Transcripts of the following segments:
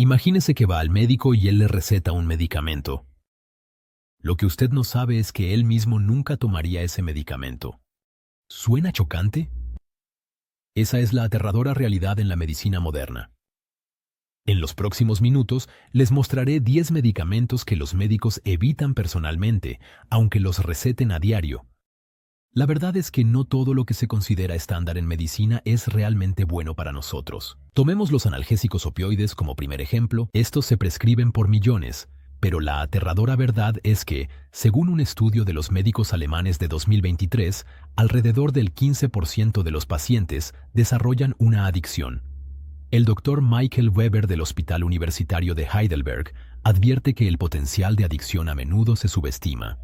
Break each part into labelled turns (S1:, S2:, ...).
S1: Imagínese que va al médico y él le receta un medicamento. Lo que usted no sabe es que él mismo nunca tomaría ese medicamento. ¿Suena chocante? Esa es la aterradora realidad en la medicina moderna. En los próximos minutos les mostraré 10 medicamentos que los médicos evitan personalmente, aunque los receten a diario. La verdad es que no todo lo que se considera estándar en medicina es realmente bueno para nosotros. Tomemos los analgésicos opioides como primer ejemplo. Estos se prescriben por millones, pero la aterradora verdad es que, según un estudio de los médicos alemanes de 2023, alrededor del 15% de los pacientes desarrollan una adicción. El doctor Michael Weber del Hospital Universitario de Heidelberg advierte que el potencial de adicción a menudo se subestima.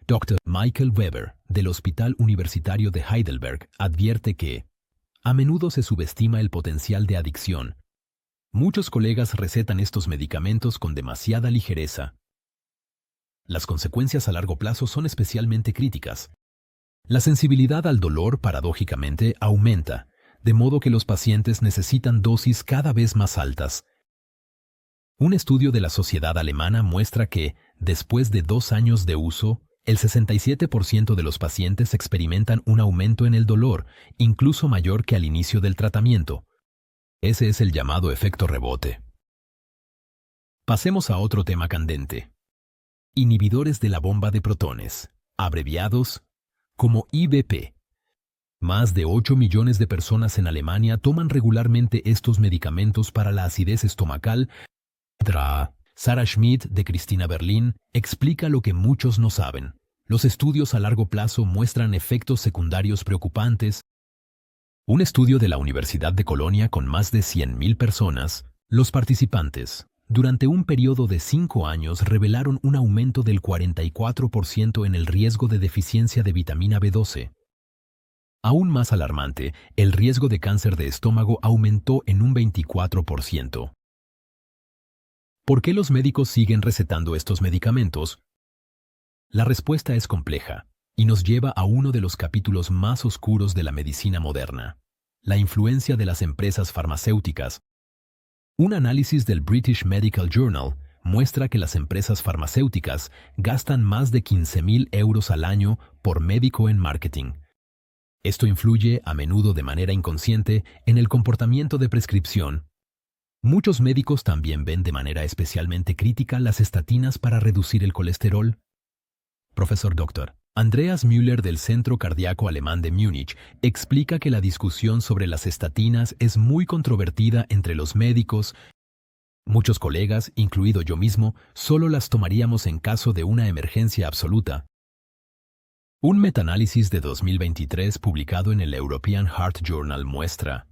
S1: Dr. Michael Weber, del Hospital Universitario de Heidelberg, advierte que a menudo se subestima el potencial de adicción. Muchos colegas recetan estos medicamentos con demasiada ligereza. Las consecuencias a largo plazo son especialmente críticas. La sensibilidad al dolor, paradójicamente, aumenta, de modo que los pacientes necesitan dosis cada vez más altas. Un estudio de la Sociedad Alemana muestra que, después de 2 años de uso, el 67% de los pacientes experimentan un aumento en el dolor, incluso mayor que al inicio del tratamiento. Ese es el llamado efecto rebote. Pasemos a otro tema candente. Inhibidores de la bomba de protones, abreviados como IBP. Más de 8 millones de personas en Alemania toman regularmente estos medicamentos para la acidez estomacal. Sarah Schmidt, de Cristina Berlin, explica lo que muchos no saben. Los estudios a largo plazo muestran efectos secundarios preocupantes. Un estudio de la Universidad de Colonia con más de 100.000 personas, los participantes, durante un periodo de 5 años, revelaron un aumento del 44% en el riesgo de deficiencia de vitamina B12. Aún más alarmante, el riesgo de cáncer de estómago aumentó en un 24%. ¿Por qué los médicos siguen recetando estos medicamentos? La respuesta es compleja y nos lleva a uno de los capítulos más oscuros de la medicina moderna: la influencia de las empresas farmacéuticas. Un análisis del British Medical Journal muestra que las empresas farmacéuticas gastan más de 15.000 euros al año por médico en marketing. Esto influye, a menudo de manera inconsciente, en el comportamiento de prescripción. Muchos médicos también ven de manera especialmente crítica las estatinas para reducir el colesterol. Profesor Dr. Andreas Müller del Centro Cardíaco Alemán de Múnich explica que la discusión sobre las estatinas es muy controvertida entre los médicos. Muchos colegas, incluido yo mismo, solo las tomaríamos en caso de una emergencia absoluta. Un metaanálisis de 2023 publicado en el European Heart Journal muestra: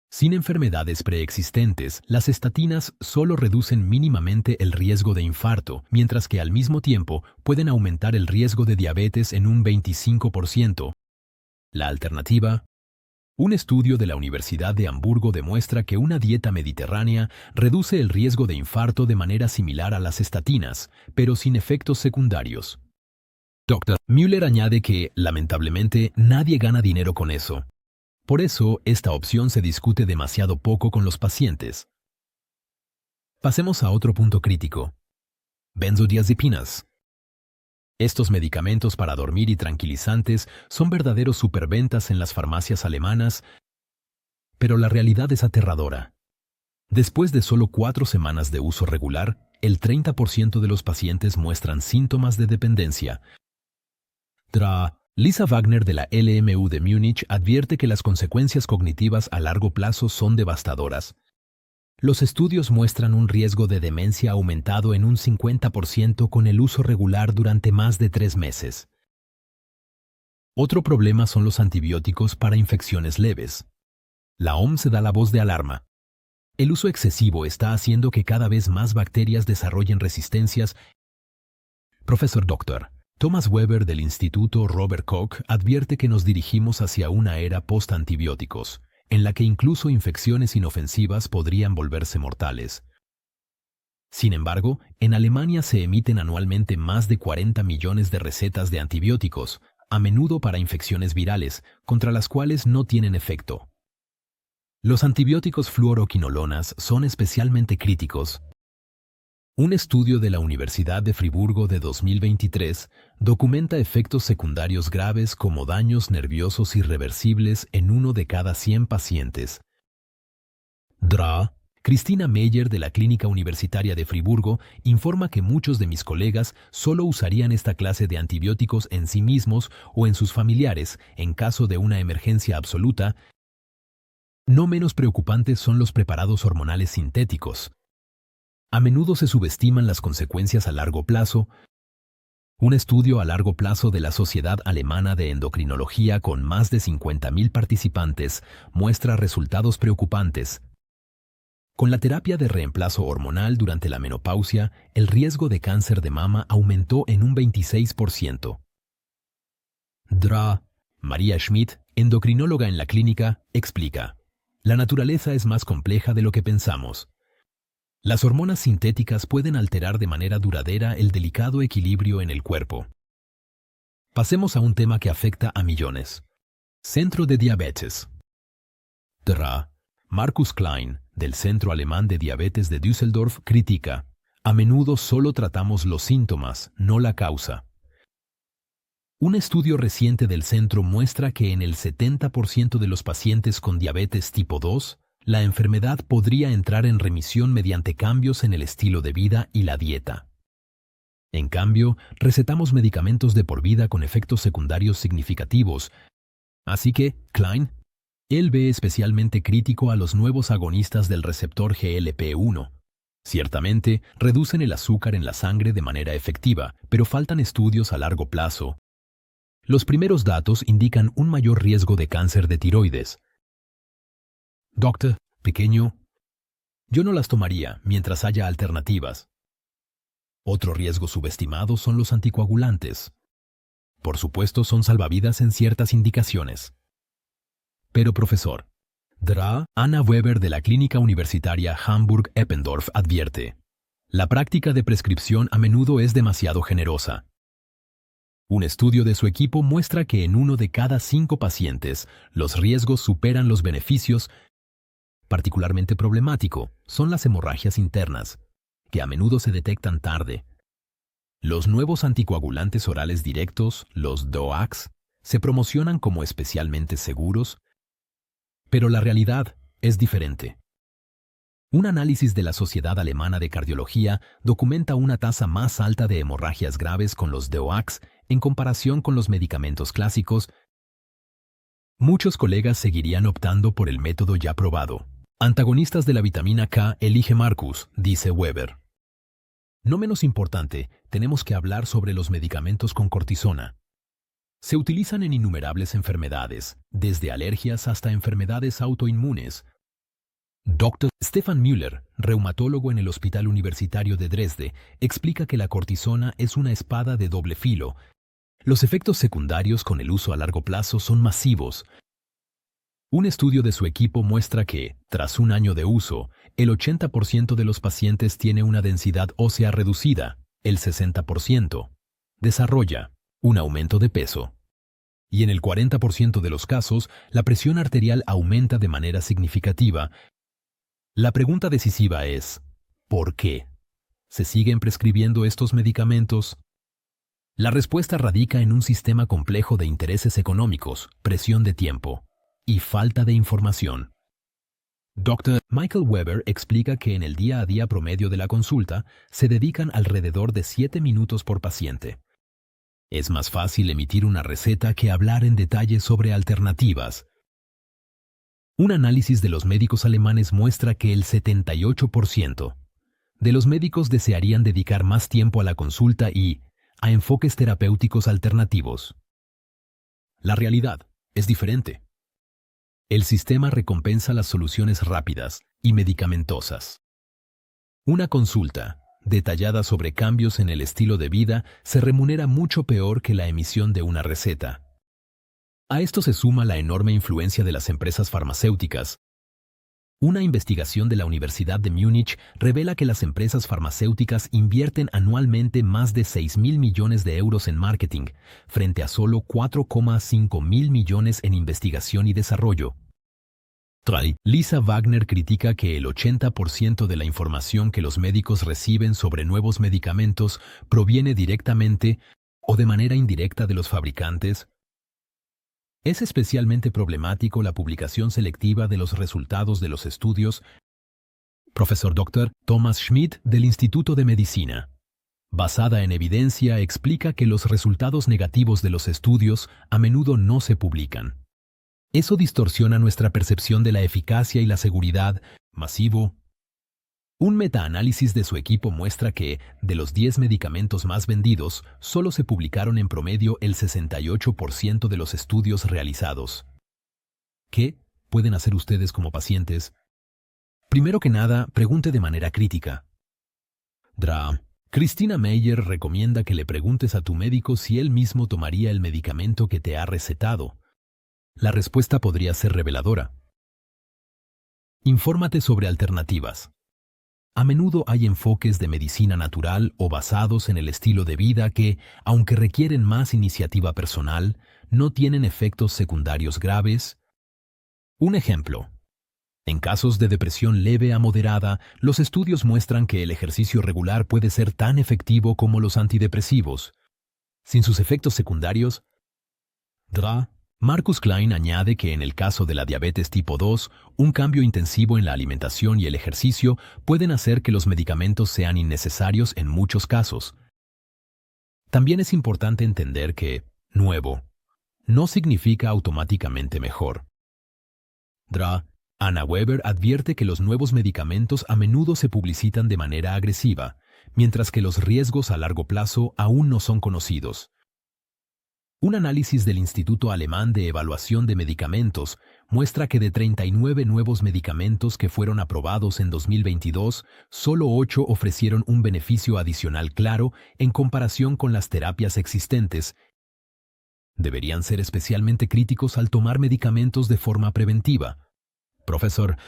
S1: sin enfermedades preexistentes, las estatinas solo reducen mínimamente el riesgo de infarto, mientras que al mismo tiempo pueden aumentar el riesgo de diabetes en un 25%. La alternativa: un estudio de la Universidad de Hamburgo demuestra que una dieta mediterránea reduce el riesgo de infarto de manera similar a las estatinas, pero sin efectos secundarios. Dr. Müller añade que, lamentablemente, nadie gana dinero con eso. Por eso, esta opción se discute demasiado poco con los pacientes. Pasemos a otro punto crítico: benzodiazepinas. Estos medicamentos para dormir y tranquilizantes son verdaderos superventas en las farmacias alemanas, pero la realidad es aterradora. Después de solo 4 semanas de uso regular, el 30% de los pacientes muestran síntomas de dependencia. Lisa Wagner de la LMU de Múnich advierte que las consecuencias cognitivas a largo plazo son devastadoras. Los estudios muestran un riesgo de demencia aumentado en un 50% con el uso regular durante más de 3 meses. Otro problema son los antibióticos para infecciones leves. La OMS da la voz de alarma. El uso excesivo está haciendo que cada vez más bacterias desarrollen resistencias. Profesor Dr. Thomas Weber del Instituto Robert Koch advierte que nos dirigimos hacia una era post-antibióticos, en la que incluso infecciones inofensivas podrían volverse mortales. Sin embargo, en Alemania se emiten anualmente más de 40 millones de recetas de antibióticos, a menudo para infecciones virales, contra las cuales no tienen efecto. Los antibióticos fluoroquinolonas son especialmente críticos. Un estudio de la Universidad de Friburgo de 2023 documenta efectos secundarios graves como daños nerviosos irreversibles en 1 de cada 100 pacientes. Cristina Meyer de la Clínica Universitaria de Friburgo informa que muchos de mis colegas solo usarían esta clase de antibióticos en sí mismos o en sus familiares en caso de una emergencia absoluta. No menos preocupantes son los preparados hormonales sintéticos. A menudo se subestiman las consecuencias a largo plazo. Un estudio a largo plazo de la Sociedad Alemana de Endocrinología con más de 50.000 participantes muestra resultados preocupantes. Con la terapia de reemplazo hormonal durante la menopausia, el riesgo de cáncer de mama aumentó en un 26%. María Schmidt, endocrinóloga en la clínica, explica: la naturaleza es más compleja de lo que pensamos. Las hormonas sintéticas pueden alterar de manera duradera el delicado equilibrio en el cuerpo. Pasemos a un tema que afecta a millones. Centro de Diabetes. Markus Klein, del Centro Alemán de Diabetes de Düsseldorf, critica: a menudo solo tratamos los síntomas, no la causa. Un estudio reciente del centro muestra que en el 70% de los pacientes con diabetes tipo 2, la enfermedad podría entrar en remisión mediante cambios en el estilo de vida y la dieta. En cambio, recetamos medicamentos de por vida con efectos secundarios significativos. Así que, Klein, él ve especialmente crítico a los nuevos agonistas del receptor GLP-1. Ciertamente, reducen el azúcar en la sangre de manera efectiva, pero faltan estudios a largo plazo. Los primeros datos indican un mayor riesgo de cáncer de tiroides. Doctor, pequeño, yo no las tomaría mientras haya alternativas. Otro riesgo subestimado son los anticoagulantes. Por supuesto, son salvavidas en ciertas indicaciones. Pero profesor, Anna Weber de la Clínica Universitaria Hamburg-Eppendorf advierte: la práctica de prescripción a menudo es demasiado generosa. Un estudio de su equipo muestra que en 1 de cada 5 pacientes, los riesgos superan los beneficios. Particularmente problemático son las hemorragias internas, que a menudo se detectan tarde. Los nuevos anticoagulantes orales directos, los DOACs, se promocionan como especialmente seguros, pero la realidad es diferente. Un análisis de la Sociedad Alemana de Cardiología documenta una tasa más alta de hemorragias graves con los DOACs en comparación con los medicamentos clásicos. Muchos colegas seguirían optando por el método ya probado. Antagonistas de la vitamina K, elige Markus, dice Weber. No menos importante, tenemos que hablar sobre los medicamentos con cortisona. Se utilizan en innumerables enfermedades, desde alergias hasta enfermedades autoinmunes. Dr. Stefan Müller, reumatólogo en el Hospital Universitario de Dresde, explica que la cortisona es una espada de doble filo. Los efectos secundarios con el uso a largo plazo son masivos. Un estudio de su equipo muestra que, tras un año de uso, el 80% de los pacientes tiene una densidad ósea reducida, el 60% desarrolla un aumento de peso. Y en el 40% de los casos, la presión arterial aumenta de manera significativa. La pregunta decisiva es, ¿por qué? ¿Se siguen prescribiendo estos medicamentos? La respuesta radica en un sistema complejo de intereses económicos, presión de tiempo y falta de información. Dr. Michael Weber explica que en el día a día promedio de la consulta se dedican alrededor de 7 minutos por paciente. Es más fácil emitir una receta que hablar en detalle sobre alternativas. Un análisis de los médicos alemanes muestra que el 78% de los médicos desearían dedicar más tiempo a la consulta y a enfoques terapéuticos alternativos. La realidad es diferente. El sistema recompensa las soluciones rápidas y medicamentosas. Una consulta detallada sobre cambios en el estilo de vida se remunera mucho peor que la emisión de una receta. A esto se suma la enorme influencia de las empresas farmacéuticas. Una investigación de la Universidad de Múnich revela que las empresas farmacéuticas invierten anualmente más de 6.000 millones de euros en marketing, frente a solo 4,5 mil millones en investigación y desarrollo. Lisa Wagner critica que el 80% de la información que los médicos reciben sobre nuevos medicamentos proviene directamente o de manera indirecta de los fabricantes. Es especialmente problemático la publicación selectiva de los resultados de los estudios. Profesor Dr. Thomas Schmidt del Instituto de Medicina, basada en evidencia, explica que los resultados negativos de los estudios a menudo no se publican. Eso distorsiona nuestra percepción de la eficacia y la seguridad masivo. Un metaanálisis de su equipo muestra que, de los 10 medicamentos más vendidos, solo se publicaron en promedio el 68% de los estudios realizados. ¿Qué pueden hacer ustedes como pacientes? Primero que nada, pregunte de manera crítica. Christina Meyer recomienda que le preguntes a tu médico si él mismo tomaría el medicamento que te ha recetado. La respuesta podría ser reveladora. Infórmate sobre alternativas. A menudo hay enfoques de medicina natural o basados en el estilo de vida que, aunque requieren más iniciativa personal, no tienen efectos secundarios graves. Un ejemplo. En casos de depresión leve a moderada, los estudios muestran que el ejercicio regular puede ser tan efectivo como los antidepresivos. Sin sus efectos secundarios, Marcus Klein añade que en el caso de la diabetes tipo 2, un cambio intensivo en la alimentación y el ejercicio pueden hacer que los medicamentos sean innecesarios en muchos casos. También es importante entender que nuevo no significa automáticamente mejor. Anna Weber advierte que los nuevos medicamentos a menudo se publicitan de manera agresiva, mientras que los riesgos a largo plazo aún no son conocidos. Un análisis del Instituto Alemán de Evaluación de Medicamentos muestra que de 39 nuevos medicamentos que fueron aprobados en 2022, solo 8 ofrecieron un beneficio adicional claro en comparación con las terapias existentes. Deberían ser especialmente críticos al tomar medicamentos de forma preventiva. Profesor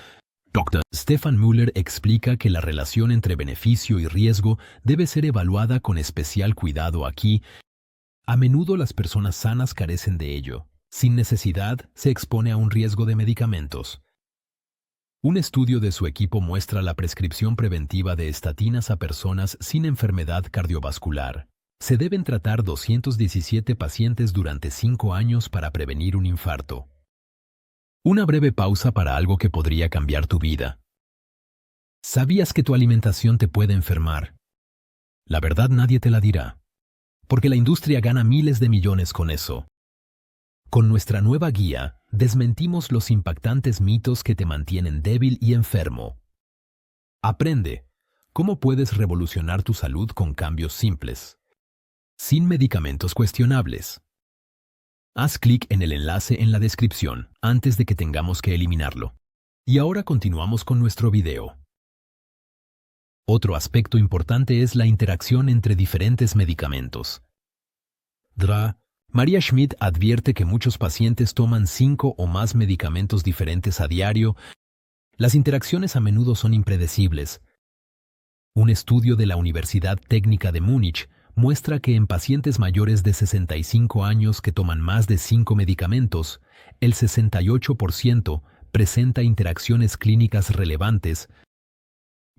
S1: Dr. Stefan Müller explica que la relación entre beneficio y riesgo debe ser evaluada con especial cuidado aquí. A menudo las personas sanas carecen de ello. Sin necesidad, se expone a un riesgo de medicamentos. Un estudio de su equipo muestra la prescripción preventiva de estatinas a personas sin enfermedad cardiovascular. Se deben tratar 217 pacientes durante 5 años para prevenir un infarto. Una breve pausa para algo que podría cambiar tu vida. ¿Sabías que tu alimentación te puede enfermar? La verdad nadie te la dirá, porque la industria gana miles de millones con eso. Con nuestra nueva guía, desmentimos los impactantes mitos que te mantienen débil y enfermo. Aprende cómo puedes revolucionar tu salud con cambios simples, sin medicamentos cuestionables. Haz clic en el enlace en la descripción antes de que tengamos que eliminarlo. Y ahora continuamos con nuestro video. Otro aspecto importante es la interacción entre diferentes medicamentos. María Schmidt advierte que muchos pacientes toman 5 o más medicamentos diferentes a diario. Las interacciones a menudo son impredecibles. Un estudio de la Universidad Técnica de Múnich muestra que en pacientes mayores de 65 años que toman más de 5 medicamentos, el 68% presenta interacciones clínicas relevantes.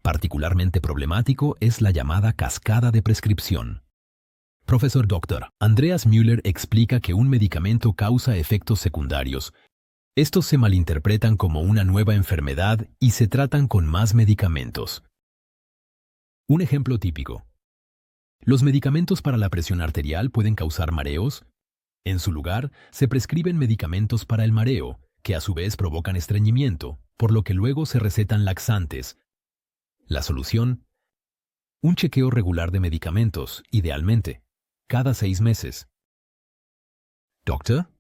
S1: Particularmente problemático es la llamada cascada de prescripción. Profesor Dr. Andreas Müller explica que un medicamento causa efectos secundarios. Estos se malinterpretan como una nueva enfermedad y se tratan con más medicamentos. Un ejemplo típico. ¿Los medicamentos para la presión arterial pueden causar mareos? En su lugar, se prescriben medicamentos para el mareo, que a su vez provocan estreñimiento, por lo que luego se recetan laxantes. La solución: un chequeo regular de medicamentos, idealmente, cada 6 meses. ¿Doctor?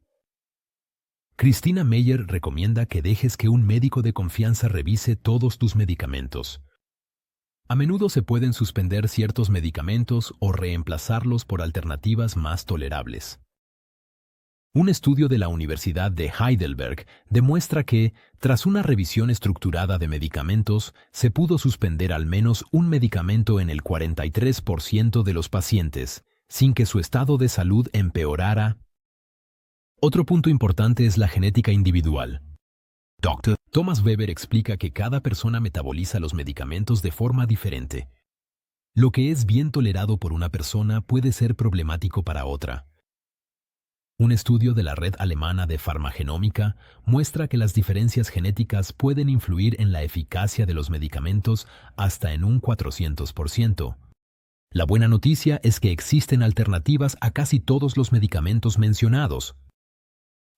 S1: Christina Meyer recomienda que dejes que un médico de confianza revise todos tus medicamentos. A menudo se pueden suspender ciertos medicamentos o reemplazarlos por alternativas más tolerables. Un estudio de la Universidad de Heidelberg demuestra que, tras una revisión estructurada de medicamentos, se pudo suspender al menos un medicamento en el 43% de los pacientes, sin que su estado de salud empeorara. Otro punto importante es la genética individual. Dr. Thomas Weber explica que cada persona metaboliza los medicamentos de forma diferente. Lo que es bien tolerado por una persona puede ser problemático para otra. Un estudio de la red alemana de farmagenómica muestra que las diferencias genéticas pueden influir en la eficacia de los medicamentos hasta en un 400%. La buena noticia es que existen alternativas a casi todos los medicamentos mencionados.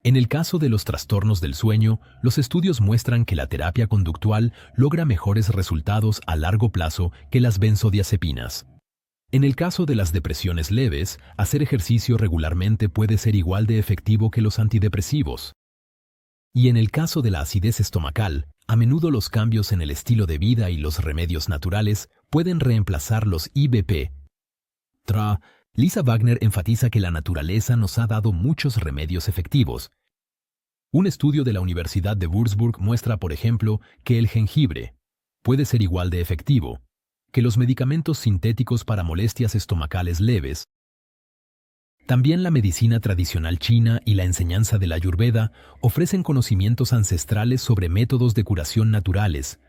S1: En el caso de los trastornos del sueño, los estudios muestran que la terapia conductual logra mejores resultados a largo plazo que las benzodiazepinas. En el caso de las depresiones leves, hacer ejercicio regularmente puede ser igual de efectivo que los antidepresivos. Y en el caso de la acidez estomacal, a menudo los cambios en el estilo de vida y los remedios naturales pueden reemplazar los IBP. Lisa Wagner enfatiza que la naturaleza nos ha dado muchos remedios efectivos. Un estudio de la Universidad de Würzburg muestra, por ejemplo, que el jengibre puede ser igual de efectivo que los medicamentos sintéticos para molestias estomacales leves. También la medicina tradicional china y la enseñanza de la Ayurveda ofrecen conocimientos ancestrales sobre métodos de curación naturales.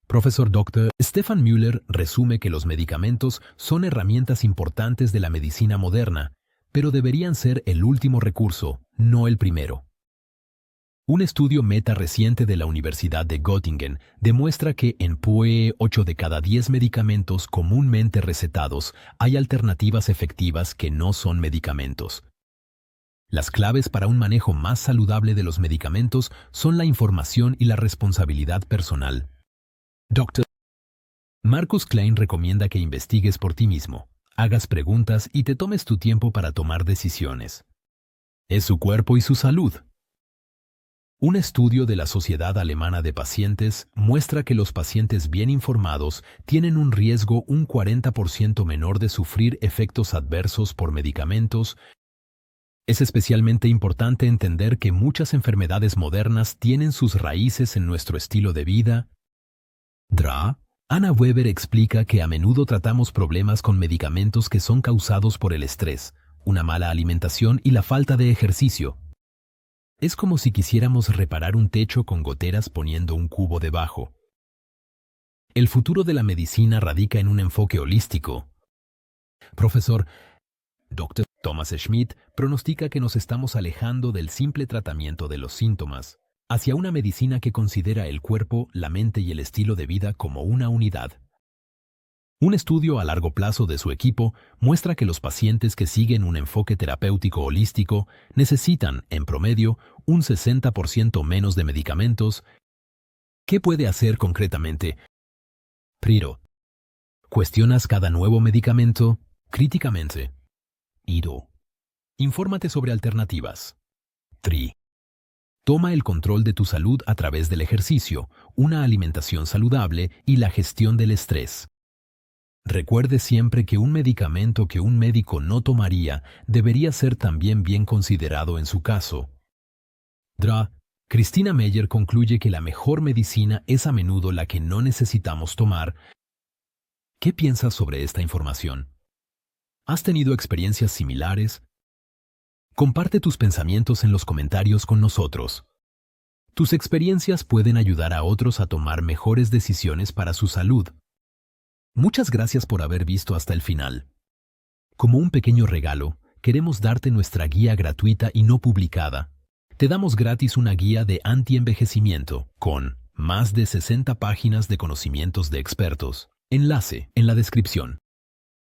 S1: Profesor Dr. Stefan Müller resume que los medicamentos son herramientas importantes de la medicina moderna, pero deberían ser el último recurso, no el primero. Un estudio meta reciente de la Universidad de Göttingen demuestra que en 8 de cada 10 medicamentos comúnmente recetados hay alternativas efectivas que no son medicamentos. Las claves para un manejo más saludable de los medicamentos son la información y la responsabilidad personal. Dr. Marcus Klein recomienda que investigues por ti mismo, hagas preguntas y te tomes tu tiempo para tomar decisiones. Es su cuerpo y su salud. Un estudio de la Sociedad Alemana de Pacientes muestra que los pacientes bien informados tienen un riesgo un 40% menor de sufrir efectos adversos por medicamentos. Es especialmente importante entender que muchas enfermedades modernas tienen sus raíces en nuestro estilo de vida. Anna Weber explica que a menudo tratamos problemas con medicamentos que son causados por el estrés, una mala alimentación y la falta de ejercicio. Es como si quisiéramos reparar un techo con goteras poniendo un cubo debajo. El futuro de la medicina radica en un enfoque holístico. Profesor Dr. Thomas Schmidt pronostica que nos estamos alejando del simple tratamiento de los síntomas, hacia una medicina que considera el cuerpo, la mente y el estilo de vida como una unidad. Un estudio a largo plazo de su equipo muestra que los pacientes que siguen un enfoque terapéutico holístico necesitan, en promedio, un 60% menos de medicamentos. ¿Qué puede hacer concretamente? Primero, ¿cuestionas cada nuevo medicamento? Críticamente. Infórmate sobre alternativas. 3. Toma el control de tu salud a través del ejercicio, una alimentación saludable y la gestión del estrés. Recuerde siempre que un medicamento que un médico no tomaría debería ser también bien considerado en su caso. Christina Meyer concluye que la mejor medicina es a menudo la que no necesitamos tomar. ¿Qué piensas sobre esta información? ¿Has tenido experiencias similares? Comparte tus pensamientos en los comentarios con nosotros. Tus experiencias pueden ayudar a otros a tomar mejores decisiones para su salud. Muchas gracias por haber visto hasta el final. Como un pequeño regalo, queremos darte nuestra guía gratuita y no publicada. Te damos gratis una guía de anti-envejecimiento, con más de 60 páginas de conocimientos de expertos. Enlace en la descripción.